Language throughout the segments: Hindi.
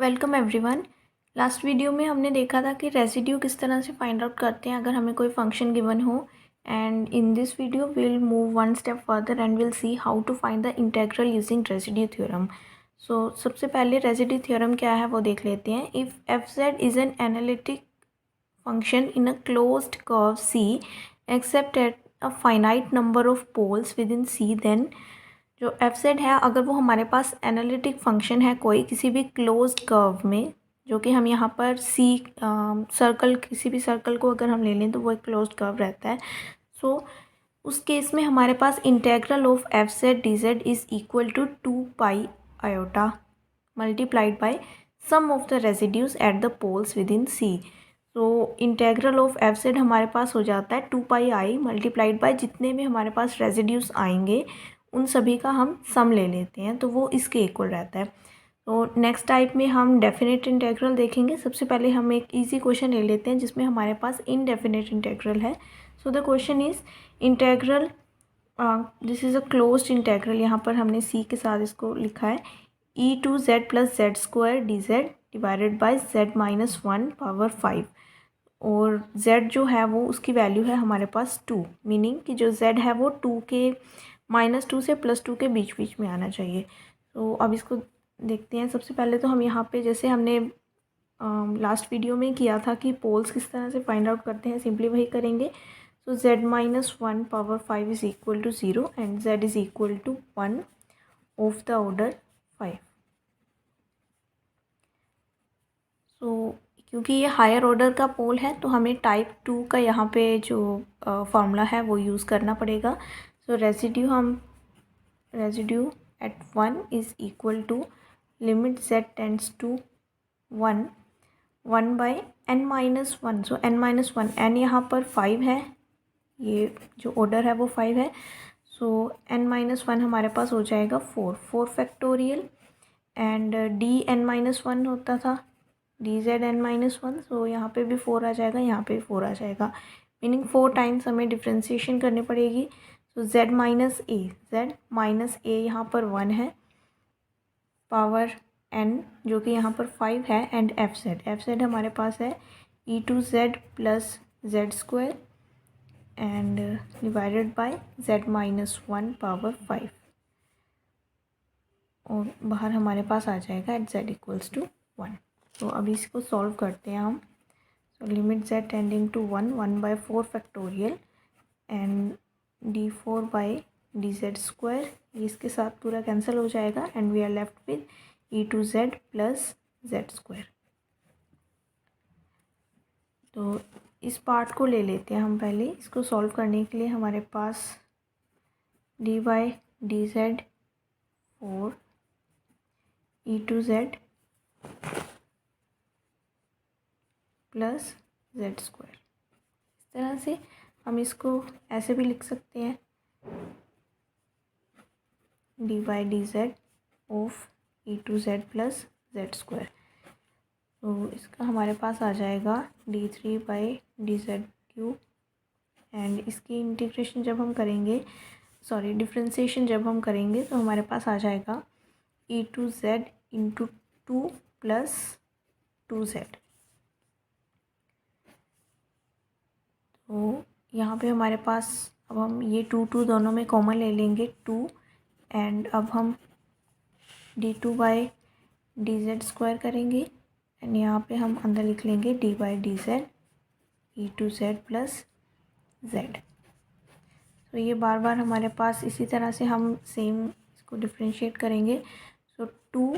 Welcome everyone. लास्ट वीडियो में हमने देखा था कि रेसिड्यू किस तरह से फाइंड आउट करते हैं अगर हमें कोई फंक्शन गिवन हो। And in this video will move one step further and will see how to find the integral using residue theorem. सो सबसे पहले रेसिड्यू थ्योरम क्या है वो देख लेते हैं। If f z is an analytic function in a closed curve C except at a finite number of poles within C, then जो एफ जेड है अगर वो हमारे पास एनालिटिक फंक्शन है कोई किसी भी क्लोज्ड कर्व में, जो कि हम यहाँ पर सी सर्कल, किसी भी सर्कल को अगर हम ले लें तो वो एक क्लोज्ड कर्व रहता है। सो उस केस में हमारे पास integral of f z d z is equal to 2 pi iota multiplied by sum of the residues at the poles within C. तो इंटेग्रल ऑफ एफ जेड हमारे पास हो जाता है 2 पाई मल्टीप्लाइड बाय जितने भी हमारे पास रेसिड्यूज आएंगे उन सभी का हम सम ले लेते हैं, तो वो इसके इक्वल रहता है। तो नेक्स्ट टाइप में हम डेफिनेट इंटेग्रल देखेंगे। सबसे पहले हम एक इजी क्वेश्चन ले लेते हैं जिसमें हमारे पास इनडेफिनेट इंटेग्रल है। So the question is integral, this is a closed integral, यहाँ पर हमने सी के साथ इसको लिखा है e to z plus z square d z divided by z minus 1/5। और z जो है वो उसकी वैल्यू है हमारे पास 2, मीनिंग कि जो z है वो 2 के -2 से +2 के बीच बीच में आना चाहिए। तो अब इसको देखते हैं। सबसे पहले तो हम यहाँ पे जैसे हमने लास्ट वीडियो में किया था कि पोल्स किस तरह से फाइंड आउट करते हैं, सिंपली वही करेंगे। So z-1/5 is equal to 0 and z is equal to 1 of the order 5। So क्योंकि ये हायर ऑर्डर का पोल है तो हमें टाइप 2 का यहाँ पे जो फार्मूला है वो यूज़ करना पड़ेगा। So residue at 1 is equal to limit z tends to 1/n-1। So n-1, n यहाँ पर 5 है, ये जो ऑर्डर है वो 5 है। सो n-1 हमारे पास हो जाएगा 4 फैक्टोरियल एंड dn-1 होता था dz(n-1), सो यहाँ पे भी 4 आ जाएगा, यहाँ पे भी 4 आ जाएगा, मीनिंग 4 टाइम्स हमें डिफ्रेंशिएशन करनी पड़ेगी। सो z माइनस ए यहाँ पर 1 है, पावर n जो कि यहाँ पर 5 है, एंड एफ जेड हमारे पास है e to z plus z square and divided by z-1/5, और बाहर हमारे पास आ जाएगा एट z इक्वल्स टू 1। तो अभी इसको सॉल्व करते हैं हम। So limit z tending to 1/4 factorial and d4/dz², इसके साथ पूरा कैंसिल हो जाएगा and we are left with e to z plus z square. तो इस पार्ट को ले लेते हैं हम पहले। इसको सॉल्व करने के लिए हमारे पास d/dz 4 e to z plus z square. इस तरह से हम इसको ऐसे भी लिख सकते हैं d/dz of e to z plus z square. तो इसका हमारे पास आ जाएगा d3/dz³ एंड इसकी इंटीग्रेशन जब हम करेंगे, सॉरी डिफ्रेंशिएशन जब हम करेंगे तो हमारे पास आ जाएगा e to z into 2 plus 2z। तो यहाँ पे हमारे पास अब हम ये 2 दोनों में कॉमन ले लेंगे 2, एंड अब हम d2/dz² करेंगे एंड यहाँ पे हम अंदर लिख लेंगे d/dz e to z plus z. तो ये बार बार हमारे पास इसी तरह से हम सेम इसको डिफ्रेंशिएट करेंगे। सो 2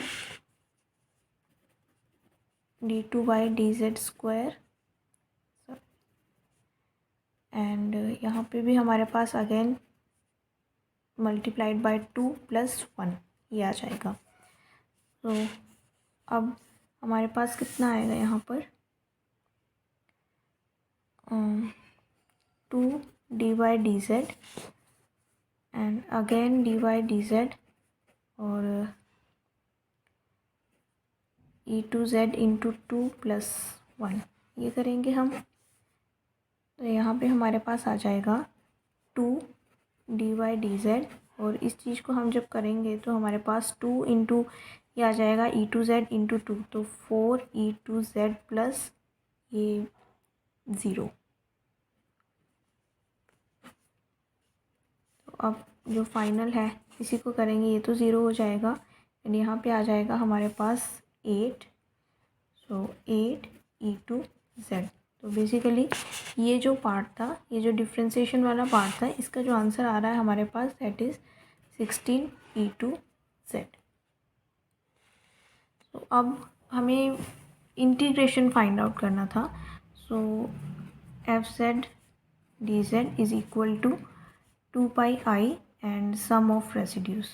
d2/dz² एंड यहाँ पे भी हमारे पास अगेन मल्टीप्लाइड बाय 2 प्लस 1 ये आ जाएगा। तो अब हमारे पास कितना आएगा यहाँ पर 2d/dz एंड अगेन d/dz और ई टू जेड इंटू 2 प्लस 1 ये करेंगे हम। तो यहाँ पे हमारे पास आ जाएगा 2d/dz, और इस चीज़ को हम जब करेंगे तो हमारे पास 2 इंटू ये आ जाएगा e to z into two, तो 4e2z प्लस ये 0। तो अब जो फाइनल है इसी को करेंगे, ये तो 0 हो जाएगा एंड यहाँ पे आ जाएगा हमारे पास 8, सो 8e2z। तो बेसिकली ये जो पार्ट था, ये जो डिफ्रेंशिएशन वाला पार्ट था, इसका जो आंसर आ रहा है हमारे पास दैट इज़ 16e2z। तो अब हमें इंटीग्रेशन फाइंड आउट करना था। So f(z) dz is equal to 2πi and sum of residues.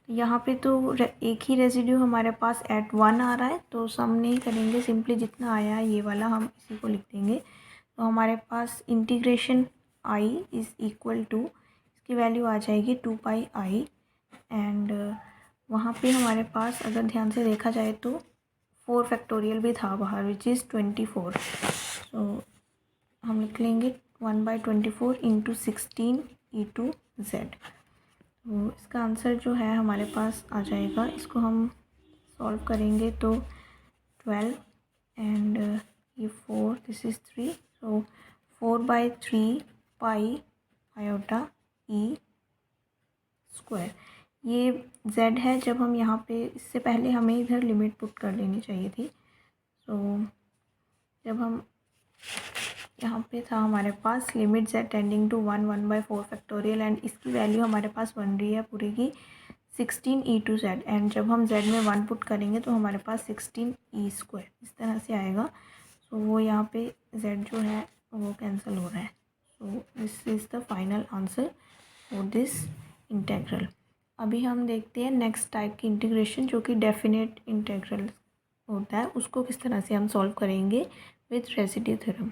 यहाँ पे तो एक ही रेसिड्यू हमारे पास एट 1 आ रहा है, तो सम नहीं करेंगे, सिंपली जितना आया है ये वाला हम इसी को लिख देंगे। तो हमारे पास integration i is equal to, इसकी वैल्यू आ जाएगी 2πi एंड वहाँ पे हमारे पास अगर ध्यान से देखा जाए तो 4 फैक्टोरियल भी था बाहर, विच इज़ 24। सो हम लिख लेंगे 1/24 इंटू 16e2z। तो इसका आंसर जो है हमारे पास आ जाएगा, इसको हम सॉल्व करेंगे तो 12 एंड ये 4, this is 3, so 4/3 pi iota E square. ये z है, जब हम यहाँ पे, इससे पहले हमें इधर लिमिट पुट कर लेनी चाहिए थी। सो जब हम यहाँ पे था हमारे पास limit z tending to 1/4 factorial and इसकी वैल्यू हमारे पास बन रही है पूरी की 16e2z एंड जब हम z में 1 पुट करेंगे तो हमारे पास 16e स्क्वायर इस तरह से आएगा। सो वो यहाँ पे z जो है वो कैंसिल हो रहा है। So this is the final answer for this integral. अभी हम देखते हैं नेक्स्ट टाइप की इंटीग्रेशन जो कि डेफिनेट इंटेग्रल होता है, उसको किस तरह से हम सॉल्व करेंगे with residue theorem.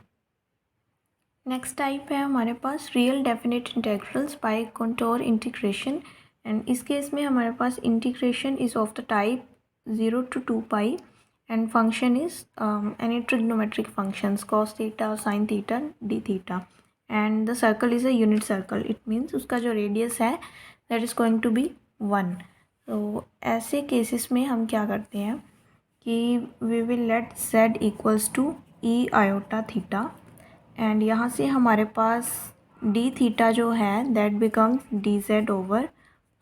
Next type है हमारे पास real definite integrals by contour integration and इस केस में हमारे पास integration is of the type 0 to 2π and function is any trigonometric functions cos theta, sin theta, d theta and the circle is a unit circle. It means उसका जो रेडियस है that is going to be 1। तो ऐसे केसेस में हम क्या करते हैं कि we will let z equals to e iota theta and यहाँ से हमारे पास डी थीटा जो है that becomes d z over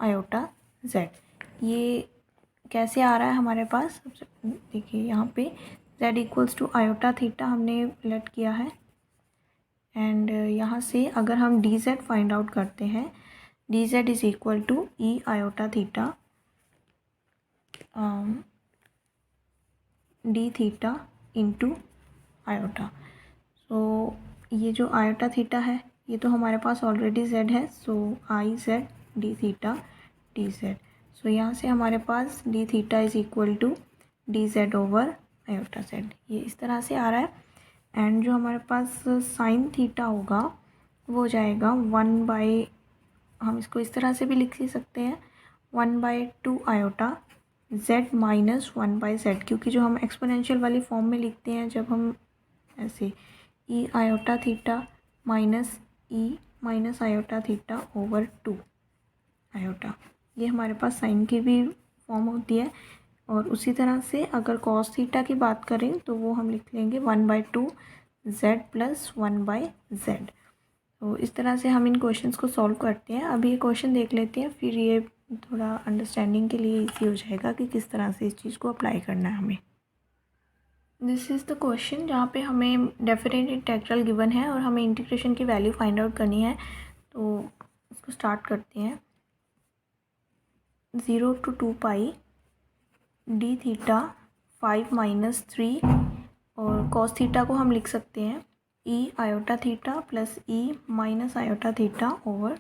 iota z. ये कैसे आ रहा है हमारे पास, सबसे देखिए यहाँ पे z equals to iota theta हमने लेट किया है एंड यहाँ से अगर हम डी जेड फाइंड आउट करते हैं, d z is equal to e iota theta d theta into iota. तो ये जो आयोटा थीटा है ये तो हमारे पास ऑलरेडी z है, so i z d theta d z. So यहाँ से हमारे पास d theta is equal to d z over iota z, ये इस तरह से आ रहा है एंड जो हमारे पास साइन थीटा होगा वो हो जाएगा 1/, हम इसको इस तरह से भी लिख ही सकते हैं 1/2 आयोटा z माइनस 1/z, क्योंकि जो हम एक्सपोनेंशियल वाली फॉर्म में लिखते हैं जब हम ऐसे e iota theta minus e minus iota theta over 2 iota, ये हमारे पास साइन की भी फॉर्म होती है। और उसी तरह से अगर कॉस थीटा की बात करें तो वो हम लिख लेंगे 1/2 z प्लस 1/z। तो इस तरह से हम इन क्वेश्चंस को सॉल्व करते हैं। अभी ये क्वेश्चन देख लेते हैं, फिर ये थोड़ा अंडरस्टैंडिंग के लिए इजी हो जाएगा कि किस तरह से इस चीज़ को अप्लाई करना है हमें। दिस इज़ द क्वेश्चन जहाँ पे हमें डेफिनेट इंटेग्रल गिवन है और हमें इंटीग्रेशन की वैल्यू फाइंड आउट करनी है। तो इसको स्टार्ट करते हैं। 0 to 2π डी थीटा 5 - 3 और कॉस थीटा को हम लिख सकते हैं ई आयोटा थीटा प्लस ई माइनस आयोटा थीटा ओवर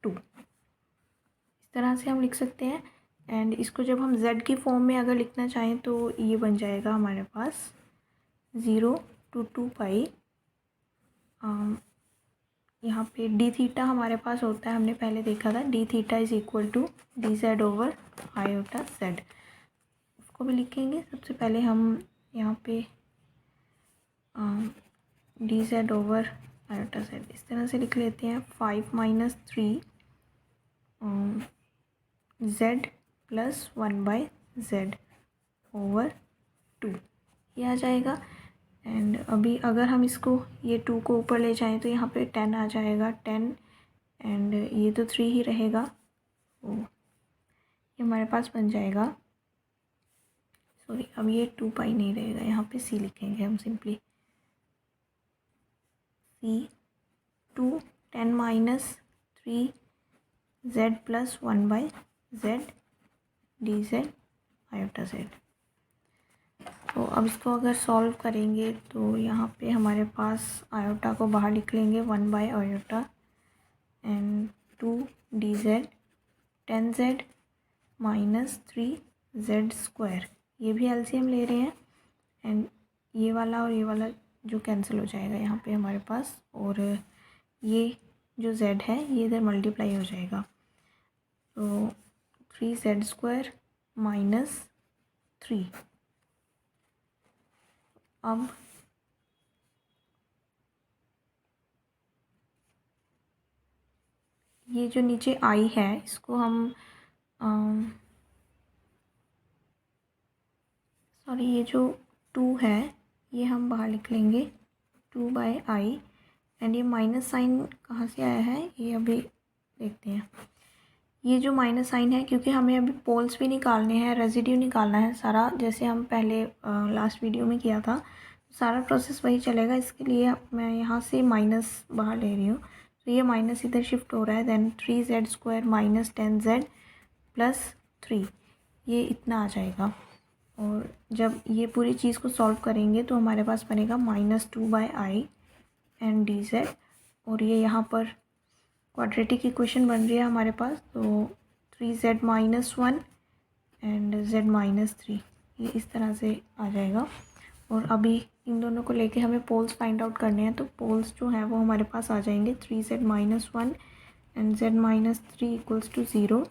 2, इस तरह से हम लिख सकते हैं। एंड इसको जब हम z की फॉर्म में अगर लिखना चाहें तो ये बन जाएगा हमारे पास 0 to 2π, यहाँ पे डी थीटा हमारे पास होता है, हमने पहले देखा था d theta is equal to d z over iota z. उसको भी लिखेंगे, सबसे पहले हम यहाँ पे d z over iota z इस तरह से लिख लेते हैं 5 - 3 जेड प्लस 1/z ओवर 2 ये आ जाएगा। एंड अभी अगर हम इसको ये 2 को ऊपर ले जाएं तो यहाँ पे 10 आ जाएगा, 10 एंड ये तो 3 ही रहेगा, तो ये हमारे पास बन जाएगा, सॉरी अब ये 2 पाई नहीं रहेगा, यहाँ पे c लिखेंगे हम simply, c 2 10 minus 3z plus 1/z dz iota z। तो अब इसको अगर सॉल्व करेंगे तो यहाँ पे हमारे पास आयोटा को बाहर निकलेंगे 1/आयोटा and 2 dz 10z minus 3z square, ये भी एलसीएम ले रहे हैं एंड ये वाला और ये वाला जो कैंसिल हो जाएगा यहाँ पे हमारे पास, और ये जो z है ये इधर मल्टीप्लाई हो जाएगा, तो 3z स्क्वायर माइनस 3। अब ये जो नीचे आई है इसको हम सॉरी ये जो 2 है ये हम बाहर लिख लेंगे 2/i एंड ये माइनस साइन कहाँ से आया है ये अभी देखते हैं। ये जो माइनस साइन है क्योंकि हमें अभी पोल्स भी निकालने हैं, रेजिड्यू निकालना है सारा, जैसे हम पहले लास्ट वीडियो में किया था, सारा प्रोसेस वही चलेगा। इसके लिए मैं यहाँ से माइनस बाहर ले रही हूँ, तो ये माइनस इधर शिफ्ट हो रहा है, then 3z square minus 10z plus 3 ये इतना आ जाएगा। और जब ये पूरी चीज़ को सॉल्व करेंगे तो हमारे पास बनेगा -2/i एंड dz, और ये यहाँ पर क्वाड्रेटिक इक्वेशन बन रही है हमारे पास, तो 3z minus 1 and z minus 3 ये इस तरह से आ जाएगा। और अभी इन दोनों को लेके हमें पोल्स फाइंड आउट करने हैं, तो पोल्स जो है वो हमारे पास आ जाएंगे 3z minus 1 and z minus 3 equals to 0,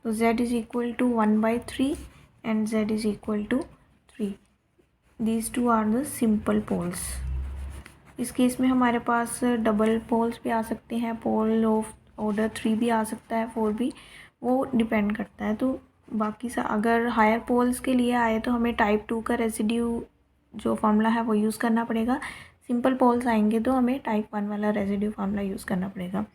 तो z is equal to 1/3 and z is equal to 3। These two are the simple poles. इस केस में हमारे पास डबल पोल्स भी आ सकते हैं, पोल ऑफ ऑर्डर 3 भी आ सकता है, 4 भी, वो डिपेंड करता है। तो बाकी सा अगर हायर पोल्स के लिए आए तो हमें टाइप 2 का रेसिड्यू जो फार्मूला है वो यूज़ करना पड़ेगा। सिंपल पोल्स आएंगे तो हमें टाइप 1 वाला रेसिड्यू फार्मूला यूज़ करना पड़ेगा।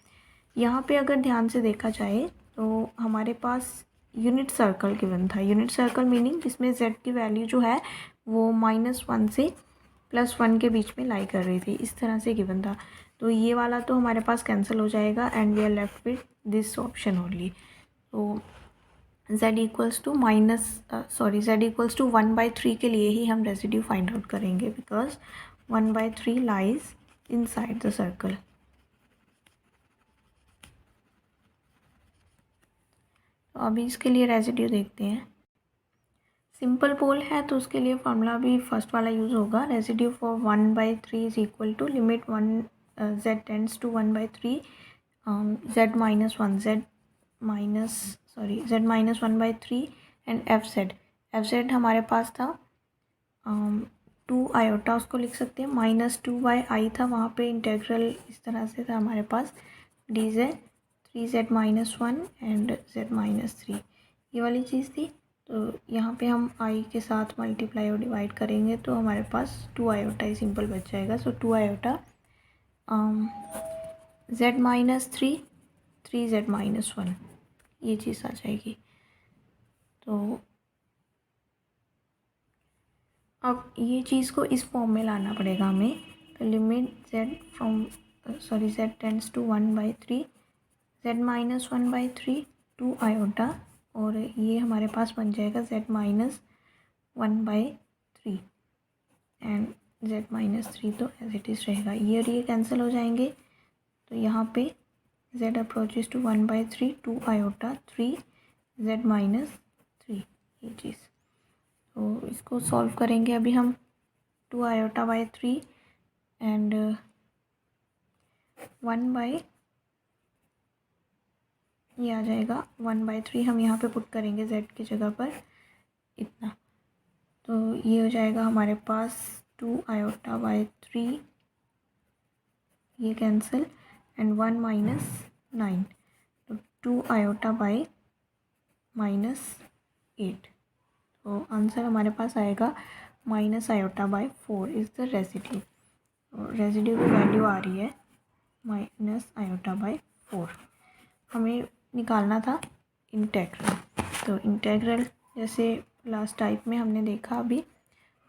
यहाँ पे अगर ध्यान से देखा जाए तो हमारे पास यूनिट सर्कल गिवन था, यूनिट सर्कल मीनिंग जिसमें z की वैल्यू जो है वो -1 से +1 के बीच में लाई कर रही थी, इस तरह से गिवन था। तो ये वाला तो हमारे पास कैंसिल हो जाएगा and we are left with this option only. तो z इक्वल्स टू z 1/3 के लिए ही हम रेसिड्यू फाइंड आउट करेंगे, because 1/3 lies inside the circle. तो अभी इसके लिए रेसिड्यू देखते हैं। सिंपल पोल है तो उसके लिए फार्मूला भी फर्स्ट वाला यूज़ होगा, residue for 1/3 is equal to limit 1 z tends to 1/3 z minus 1 z minus 1/3 and f z हमारे पास था 2 आयोटा, उसको लिख सकते हैं, -2/i था, वहाँ पे इंटेग्रल इस तरह से था हमारे पास dz 3z minus 1 and z minus 3 ये वाली चीज़ थी। तो यहाँ पे हम i के साथ मल्टीप्लाई और डिवाइड करेंगे तो हमारे पास 2 आयोटा ही सिंपल बच जाएगा। सो 2 iota z minus 3 3z minus 1 ये चीज़ आ जाएगी। तो अब ये चीज़ को इस फॉर्म में लाना पड़ेगा हमें, तो limit z tends to 1/3 z minus 1/3 2 iota, और ये हमारे पास बन जाएगा z minus 1/3 and z minus 3 तो एज इट इज़ रहेगा, ये और ये कैंसिल हो जाएंगे। तो यहाँ पे z approaches to 1/3 2 iota 3 z minus 3 ये चीज़। तो इसको सॉल्व करेंगे अभी हम 2 आयोटा/3 एंड 1 ये आ जाएगा 1/3, हम यहाँ पे पुट करेंगे z की जगह पर इतना, तो ये हो जाएगा हमारे पास 2 आयोटा/3 ये कैंसिल एंड 1 - 9, तो 2 आयोटा/-9 8। तो आंसर हमारे पास आएगा minus iota by 4 is the residue. Residue की वैल्यू आ रही है माइनस आयोटा बाय 4। हमें निकालना था इंटेग्रल। तो इंटेग्रल जैसे लास्ट टाइप में हमने देखा अभी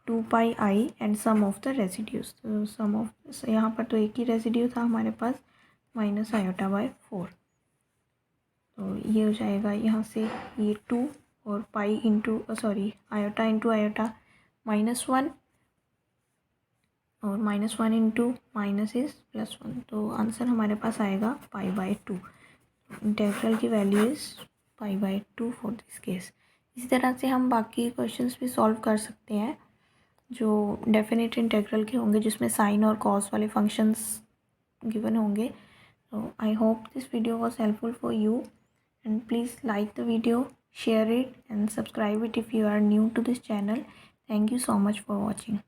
2πi and sum of the residues. तो सम ऑफ यहाँ पर तो एक ही रेसिड्यू था हमारे पास माइनस आयोटा बाय 4। तो ये हो जाएगा यहाँ से ये 2 और pi into sorry iota into iota -1 और -1 इंटू माइनस इज +1। तो आंसर हमारे पास आएगा π/2। इंटेग्रल की value is π/2 for this case. इसी तरह से हम बाकी क्वेश्चंस भी सॉल्व कर सकते हैं जो डेफिनेट इंटेग्रल के होंगे, जिसमें साइन और कॉस वाले फंक्शंस गिवन होंगे। तो I hope this video was helpful for you and please like the video, share it and subscribe it if you are new to this channel. Thank you so much for watching.